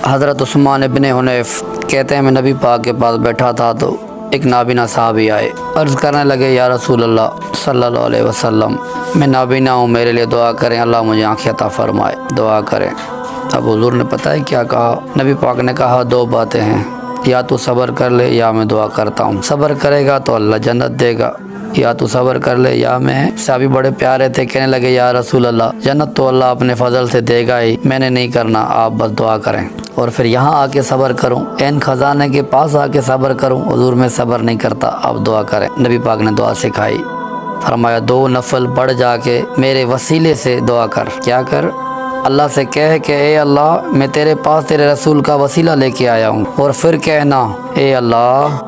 حضرت عثمان ابن حنیف کہتے ہیں میں نبی پاک کے پاس بیٹھا تھا تو ایک نابینا صحابی آئے، عرض کرنے لگے یا رسول اللہ صلی اللہ علیہ وسلم میں نابینا ہوں، میرے لیے دعا کریں، اللہ مجھے آنکھیں عطا فرمائے، دعا کریں۔ اب حضور نے پتہ ہے کیا کہا؟ نبی پاک نے کہا دو باتیں ہیں، یا تو صبر کر لے یا میں دعا کرتا ہوں، صبر کرے گا تو اللہ جنت دے گا، یا تو صبر کر لے یا میں۔ صحابی بڑے پیارے تھے، کہنے لگے یا رسول اللہ جنت تو اللہ اپنے فضل سے دے گا ہی، میں نے نہیں کرنا، آپ بس دعا کریں اور پھر یہاں آ کے صبر کروں، این خزانے کے پاس آ کے صبر کروں۔ حضور میں صبر نہیں کرتا، آپ دعا کریں۔ نبی پاک نے دعا سکھائی، فرمایا 2 نفل پڑھ جا کے میرے وسیلے سے دعا کر، کیا کر؟ اللہ سے کہہ کہ اے اللہ میں تیرے پاس تیرے رسول کا وسیلہ لے کے آیا ہوں، اور پھر کہنا اے اللہ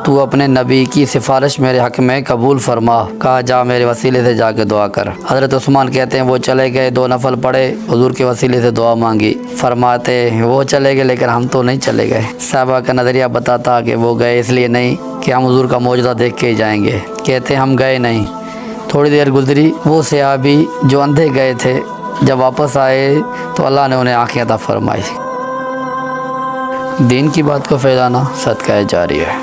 تو اپنے نبی کی سفارش میرے حق میں قبول فرما، کہا جا میرے وسیلے سے جا کے دعا کر۔ حضرت عثمان کہتے ہیں وہ چلے گئے، 2 نفل پڑھے، حضور کے وسیلے سے دعا مانگی، فرماتے وہ چلے گئے لیکن ہم تو نہیں چلے گئے۔ صحابہ کا نظریہ بتاتا کہ وہ گئے اس لیے نہیں کہ ہم حضور کا معجزہ دیکھ کے ہی جائیں گے، کہتے ہم گئے نہیں۔ تھوڑی دیر گزری، وہ صحابی جو اندھے گئے تھے جب واپس آئے تو اللہ نے انہیں آنکھیں عطا فرمائی۔ دین کی بات کو پھیلانا صدقہ جاری ہے۔